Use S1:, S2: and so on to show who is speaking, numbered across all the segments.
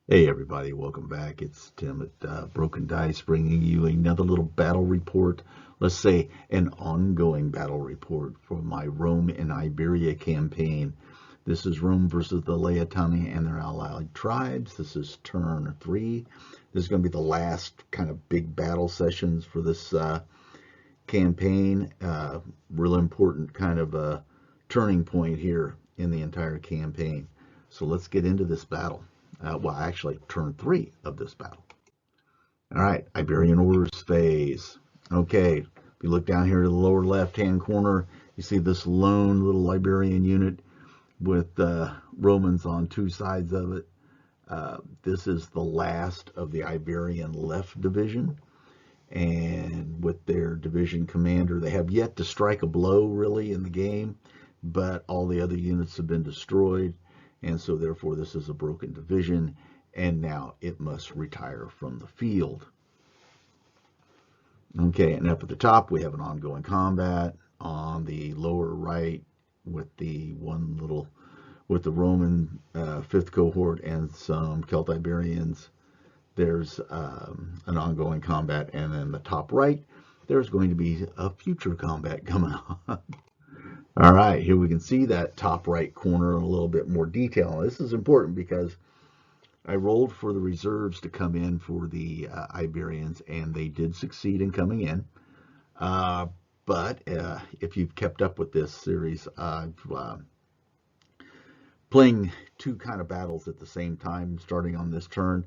S1: Hey everybody, welcome back. It's Tim at Broken Dice bringing you another little battle report. Let's say an ongoing battle report for my Rome and Iberia campaign. This is Rome versus the Laietani and their allied tribes. This is turn 3. This is going to be the last kind of big battle sessions for this campaign. Real important kind of a turning point here in the entire campaign. So let's get into this battle. Well, actually, turn 3 of this battle. All right, Iberian orders phase. Okay, if you look down here to the lower left-hand corner, you see this lone little Iberian unit with Romans on two sides of it. This is the last of the Iberian left division, and with their division commander, they have yet to strike a blow really in the game, but all the other units have been destroyed, and so therefore this is a broken division, and now it must retire from the field. Okay, and up at the top we have an ongoing combat. On the lower right, with the Roman 5th cohort and some Celtiberians, there's an ongoing combat, and then the top right, there's going to be a future combat coming on. All right, here we can see that top right corner in a little bit more detail. This is important because I rolled for the reserves to come in for the Iberians, and they did succeed in coming in. But if you've kept up with this series, I've playing two kind of battles at the same time, starting on this turn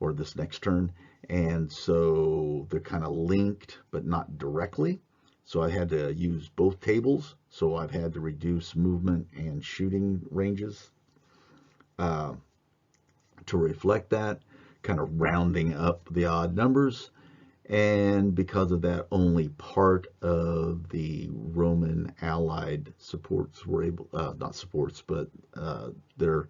S1: or this next turn, and so they're kind of linked but not directly. So I had to use both tables, so I've had to reduce movement and shooting ranges to reflect that, kind of rounding up the odd numbers. And because of that, only part of the Roman allied supports were able, not supports, but their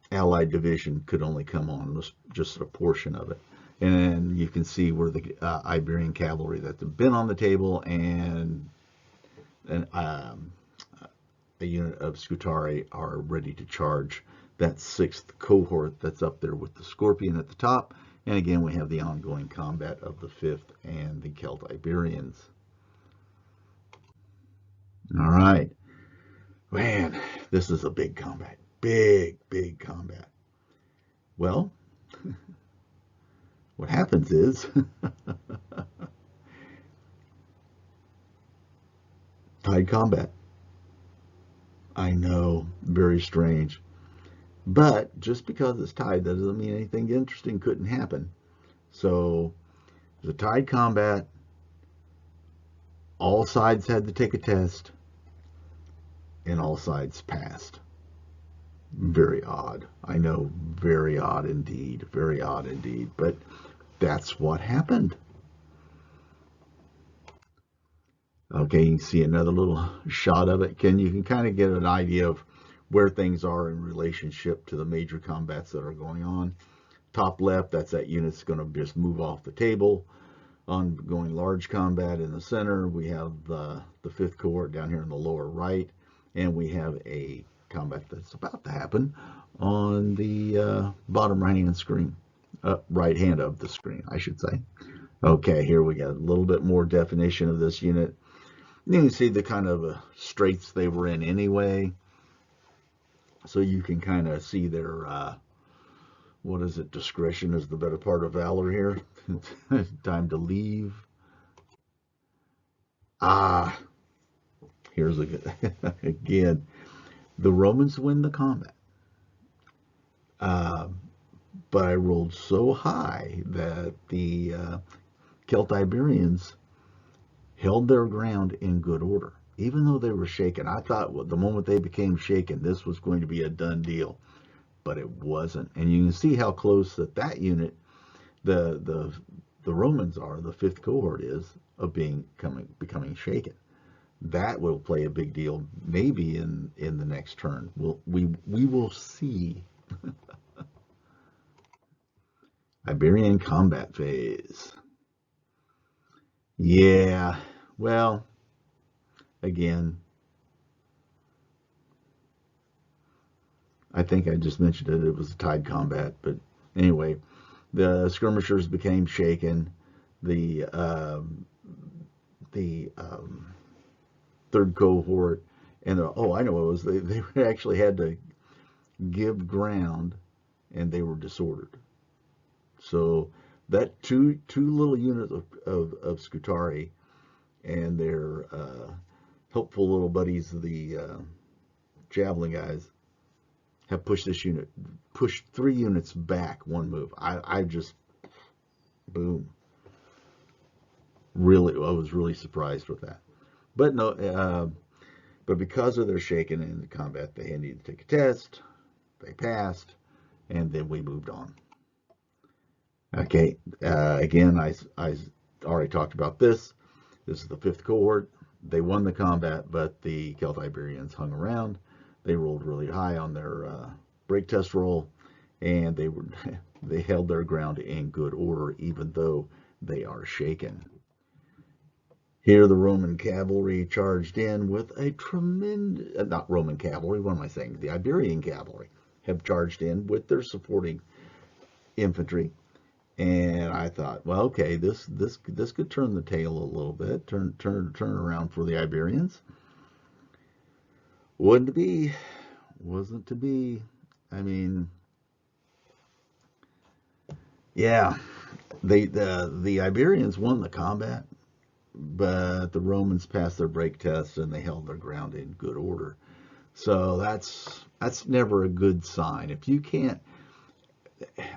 S1: allied division could only come on just a portion of it. And you can see where the Iberian cavalry that have been on the table and a unit of Scutari are ready to charge that 6th cohort that's up there with the Scorpion at the top. And again, we have the ongoing combat of the 5th and the Celtiberians. All right. Man, this is a big combat. Big combat. Well, what happens is tied combat. I know, very strange. But just because it's tied, that doesn't mean anything interesting couldn't happen. So the tied combat, all sides had to take a test, and all sides passed. Very odd. I know, very odd indeed. Very odd indeed. But that's what happened. Okay, you can see another little shot of it. You can kind of get an idea of where things are in relationship to the major combats that are going on. Top left, that's that unit's going to just move off the table. Ongoing large combat in the center. We have the 5th cohort down here in the lower right, and we have a combat that's about to happen on the bottom right-hand screen, right hand of the screen, I should say. Okay, here we got a little bit more definition of this unit. You can see the kind of straits they were in anyway. So you can kind of see their, what is it, discretion is the better part of valor here. Time to leave. Here's a good, again, the Romans win the combat. But I rolled so high that the Celtiberians held their ground in good order. Even though they were shaken, I thought the moment they became shaken, this was going to be a done deal. But it wasn't. And you can see how close that unit, the Romans are, the 5th cohort is, of becoming shaken. That will play a big deal maybe in the next turn. We will see. Iberian combat phase. Yeah, well, again, I think I just mentioned it. It was a tied combat, but anyway, the skirmishers became shaken. The third cohort, and oh, I know what it was. They actually had to give ground, and they were disordered. So that two little units of Scutari and their helpful little buddies, the javelin guys, have pushed 3 units back one move. I just, boom. Really, I was really surprised with that. But no, but because of their shaken in the combat, they needed to take a test. They passed, and then we moved on. Okay, again, I already talked about this. This is the 5th cohort. They won the combat, but the Iberians hung around. They rolled really high on their break test roll, and they held their ground in good order, even though they are shaken. Here, the Roman cavalry charged in with a tremendous, not Roman cavalry, what am I saying? The Iberian cavalry have charged in with their supporting infantry. And I thought, well, okay, this could turn the tail a little bit, turn around for the Iberians. Wasn't to be. I mean, yeah, the Iberians won the combat, but the Romans passed their break test and they held their ground in good order. So that's never a good sign. If you can't,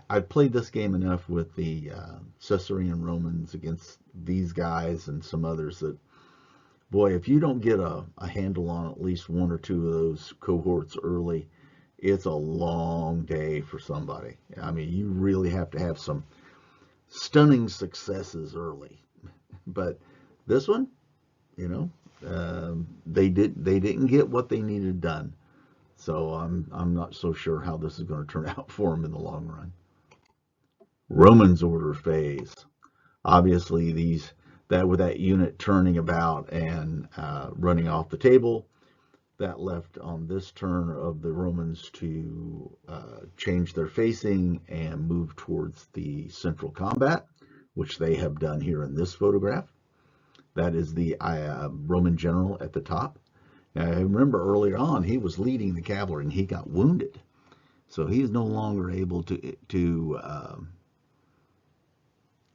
S1: I've played this game enough with the Caesarean Romans against these guys and some others that, boy, if you don't get a handle on at least 1 or 2 of those cohorts early, it's a long day for somebody. I mean, you really have to have some stunning successes early. But this one, you know, they didn't get what they needed done. So I'm not so sure how this is going to turn out for them in the long run. Romans order phase. Obviously, with that unit turning about and running off the table, that left on this turn of the Romans to change their facing and move towards the central combat, which they have done here in this photograph. That is the Roman general at the top. Now, I remember earlier on, he was leading the cavalry and he got wounded. So he's no longer able to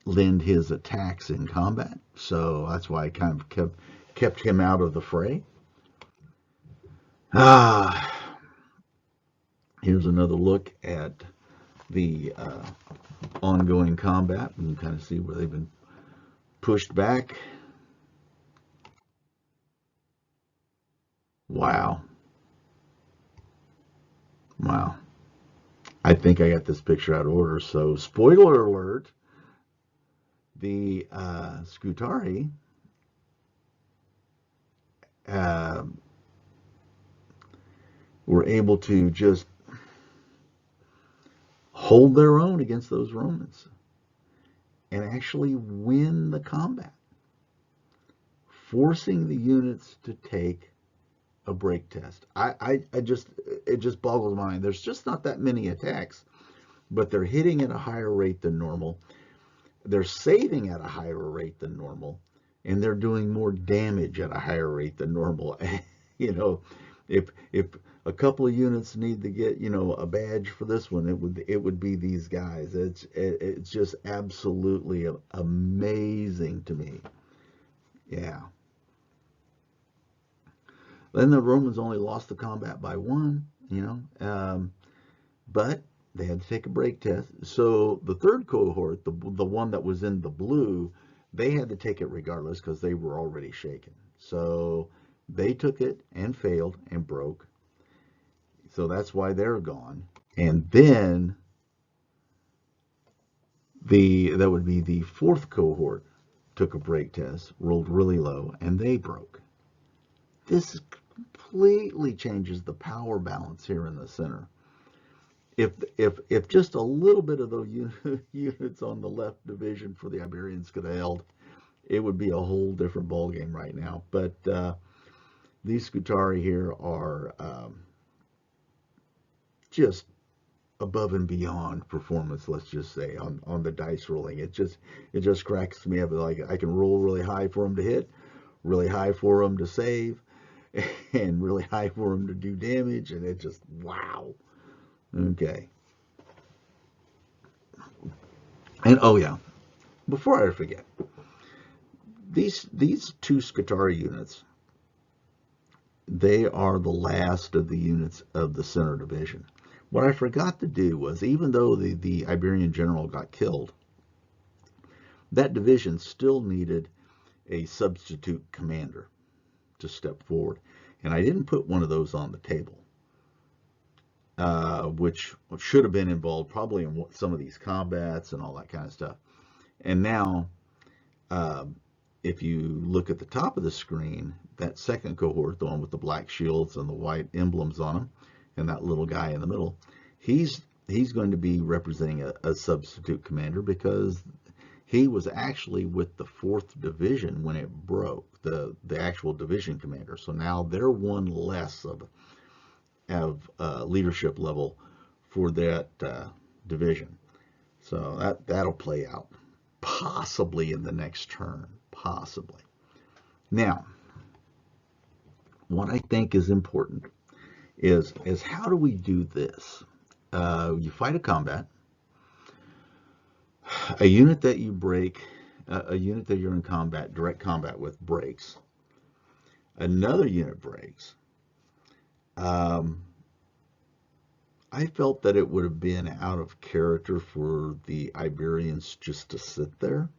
S1: lend his attacks in combat. So that's why I kind of kept him out of the fray. Here's another look at the ongoing combat. You can kind of see where they've been pushed back. Wow. Wow. I think I got this picture out of order. So, spoiler alert, the Scutari were able to just hold their own against those Romans and actually win the combat, forcing the units to take a break test. It just boggles my mind. There's just not that many attacks, but they're hitting at a higher rate than normal. They're saving at a higher rate than normal, and they're doing more damage at a higher rate than normal. You know, if a couple of units need to get, you know, a badge for this one, it would be these guys. It's just absolutely amazing to me. Yeah. Then the Romans only lost the combat by 1, you know, but they had to take a break test. So the 3rd cohort, the one that was in the blue, they had to take it regardless because they were already shaken. So they took it and failed and broke. So that's why they're gone. And then that would be the 4th cohort took a break test, rolled really low, and they broke. This completely changes the power balance here in the center. If just a little bit of those units on the left division for the Iberians could have held, it would be a whole different ballgame right now. But these Scutari here are just above and beyond performance, let's just say, on the dice rolling. It just cracks me up. Like, I can roll really high for them to hit, really high for them to save, and really high for them to do damage, and it just, wow. Okay. And oh yeah, before I forget, these two Scutari units, they are the last of the units of the Center Division. What I forgot to do was, even though the Iberian General got killed, that division still needed a substitute commander to step forward. And I didn't put one of those on the table, which should have been involved probably in some of these combats and all that kind of stuff. And now, if you look at the top of the screen, that second cohort, the one with the black shields and the white emblems on them, and that little guy in the middle, he's going to be representing a substitute commander, because he was actually with the 4th Division when it broke, the actual division commander. So now they're one less of leadership level for that division. So that'll play out possibly in the next turn, possibly. Now, what I think is important is how do we do this? You fight a combat. A unit that you break, a unit that you're in combat, direct combat with, breaks. Another unit breaks. I felt that it would have been out of character for the Iberians just to sit there.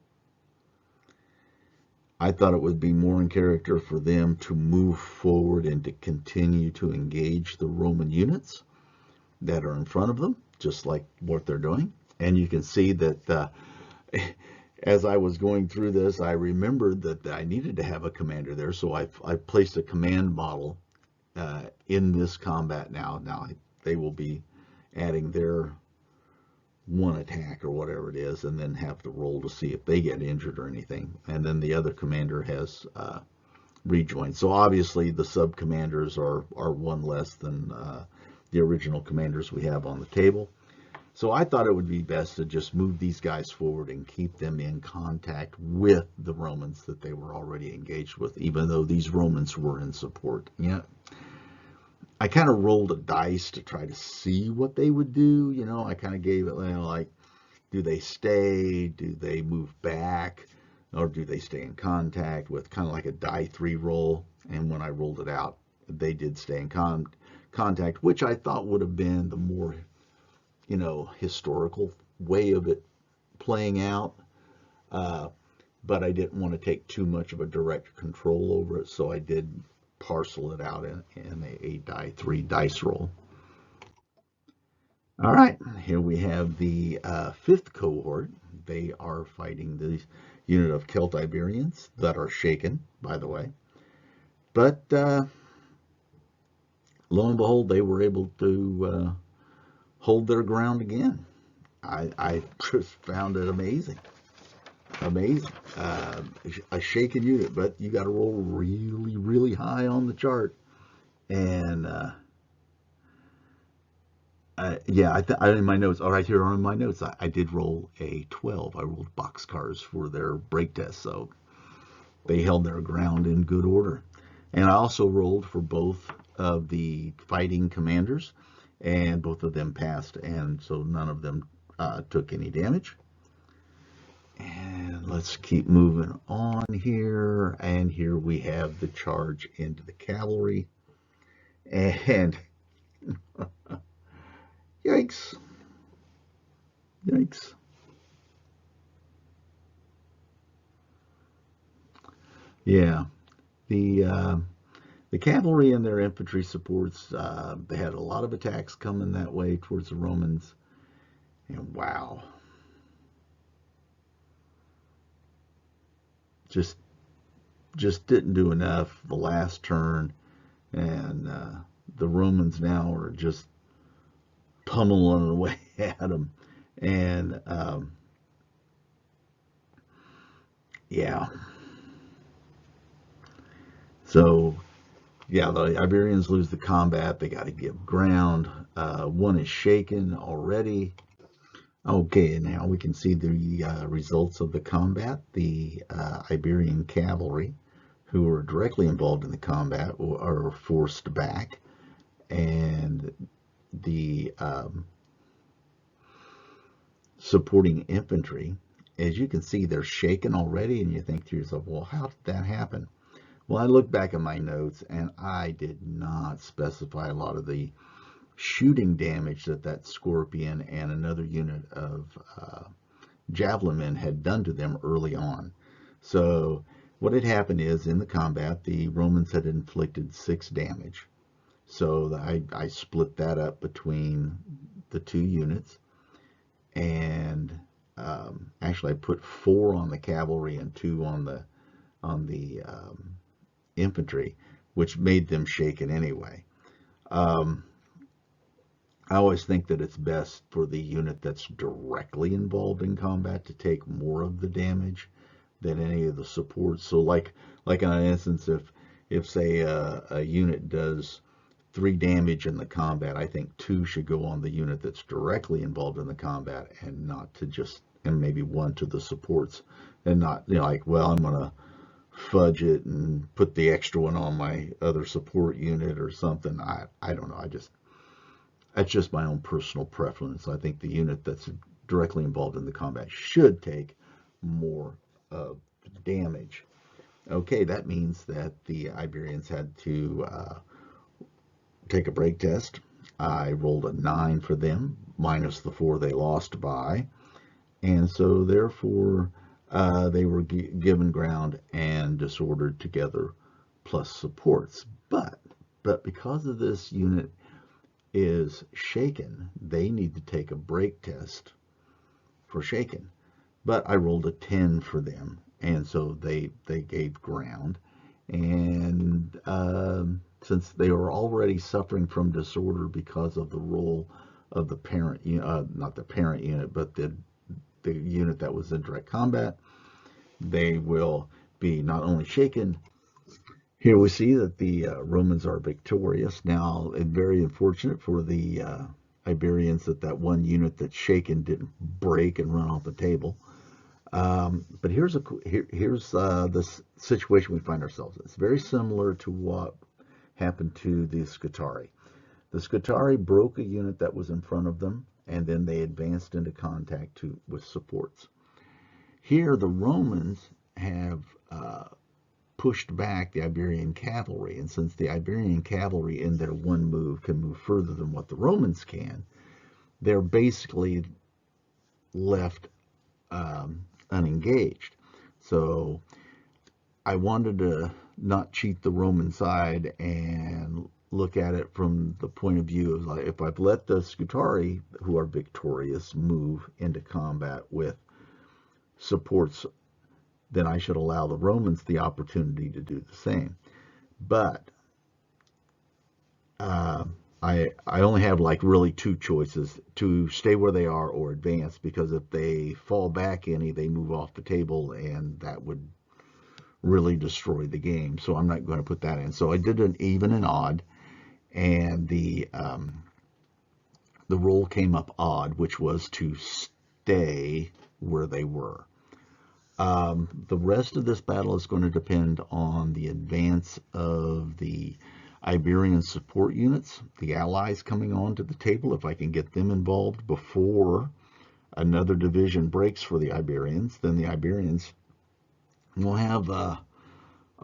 S1: I thought it would be more in character for them to move forward and to continue to engage the Roman units that are in front of them, just like what they're doing. And you can see that as I was going through this, I remembered that I needed to have a commander there, so I placed a command model in this combat now. Now they will be adding their one attack or whatever it is, and then have to roll to see if they get injured or anything. And then the other commander has rejoined. So obviously the sub-commanders are one less than the original commanders we have on the table. So I thought it would be best to just move these guys forward and keep them in contact with the Romans that they were already engaged with, even though these Romans were in support. Yeah. I kind of rolled a dice to try to see what they would do. You know, I kind of gave it, like, do they stay? Do they move back? Or do they stay in contact, with kind of like a die 3 roll? And when I rolled it out, they did stay in contact, which I thought would have been the more, historical way of it playing out. But I didn't want to take too much of a direct control over it, so I did parcel it out in a die 3 dice roll. All right, here we have the 5th cohort. They are fighting the unit of Celt Iberians that are shaken, by the way. But lo and behold, they were able to hold their ground again. I just found it amazing. Amazing. A shaken unit, but you got to roll really, really high on the chart. And yeah, in my notes, all right, here are in my notes, I did roll a 12. I rolled boxcars for their break test, so they held their ground in good order. And I also rolled for both of the fighting commanders, and both of them passed, and so none of them took any damage. And let's keep moving on here. And here we have the charge into the cavalry. And yikes. Yikes. Yeah. The cavalry and their infantry supports, they had a lot of attacks coming that way towards the Romans. And wow. Just didn't do enough the last turn, and the Romans now are just pummeling away at them. And yeah, so Yeah, the Iberians lose the combat. They got to give ground. One is shaken already. Okay, now we can see the results of the combat. The Iberian cavalry, who were directly involved in the combat, are forced back, and the supporting infantry, as you can see, they're shaken already, and you think to yourself, well, how did that happen? Well, I look back at my notes, and I did not specify a lot of the shooting damage that Scorpion and another unit of javelin men had done to them early on. So what had happened is, in the combat, the Romans had inflicted 6 damage. So I split that up between the 2 units, and actually I put 4 on the cavalry and 2 on the infantry, which made them shaken anyway. I always think that it's best for the unit that's directly involved in combat to take more of the damage than any of the supports. So like in an instance, if say a unit does 3 damage in the combat, I think 2 should go on the unit that's directly involved in the combat, and not to just, and maybe 1 to the supports, and not, you know, like, well, I'm gonna fudge it and put the extra one on my other support unit or something. I don't know. That's just my own personal preference. I think the unit that's directly involved in the combat should take more of the damage. Okay, that means that the Iberians had to take a break test. I rolled a 9 for them, minus the 4 they lost by, and so therefore they were given ground and disordered together, plus supports. But because of this unit is shaken, they need to take a break test for shaken. But I rolled a 10 for them, and so they gave ground. And since they were already suffering from disorder because of the role of the parent, not the parent unit, but the unit that was in direct combat, they will be not only shaken. Here we see that the Romans are victorious. Now, it's very unfortunate for the Iberians that one unit that's shaken didn't break and run off the table. But here's this situation we find ourselves in. It's very similar to what happened to the Scutari. The Scutari broke a unit that was in front of them, and then they advanced into contact with supports. Here, the Romans have pushed back the Iberian cavalry, and since the Iberian cavalry in their one move can move further than what the Romans can, they're basically left unengaged. So I wanted to not cheat the Roman side and look at it from the point of view of, like, if I've let the Scutari, who are victorious, move into combat with supports, then I should allow the Romans the opportunity to do the same. But I only have like really 2 choices: to stay where they are or advance, because if they fall back any, they move off the table, and that would really destroy the game. So I'm not going to put that in. So I did an even and odd, and the roll came up odd, which was to stay where they were. The rest of this battle is going to depend on the advance of the Iberian support units, the allies coming onto the table. If I can get them involved before another division breaks for the Iberians, then the Iberians will have a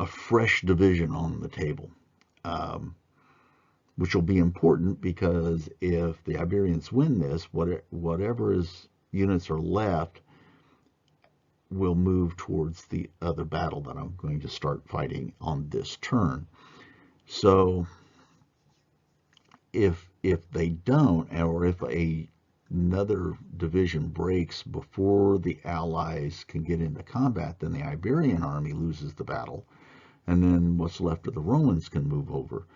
S1: fresh division on the table, which will be important, because if the Iberians win this, whatever units are left will move towards the other battle that I'm going to start fighting on this turn. So if they don't, or if another division breaks before the allies can get into combat, then the Iberian army loses the battle, and then what's left of the Romans can move over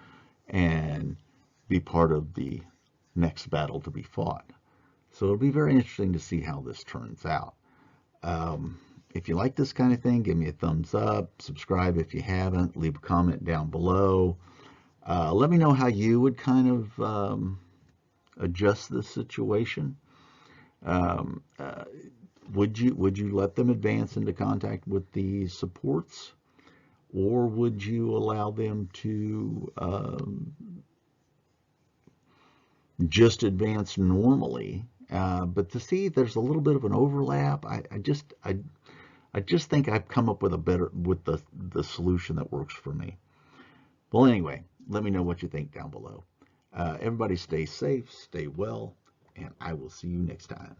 S1: and be part of the next battle to be fought. So it'll be very interesting to see how this turns out. If you like this kind of thing, give me a thumbs up, subscribe if you haven't, leave a comment down below. Let me know how you would kind of adjust this situation. Um, uh, would you let them advance into contact with the supports, or would you allow them to just advance normally? But to see there's a little bit of an overlap, I just think I've come up with the solution that works for me. Well, anyway, let me know what you think down below. Everybody stay safe, stay well, and I will see you next time.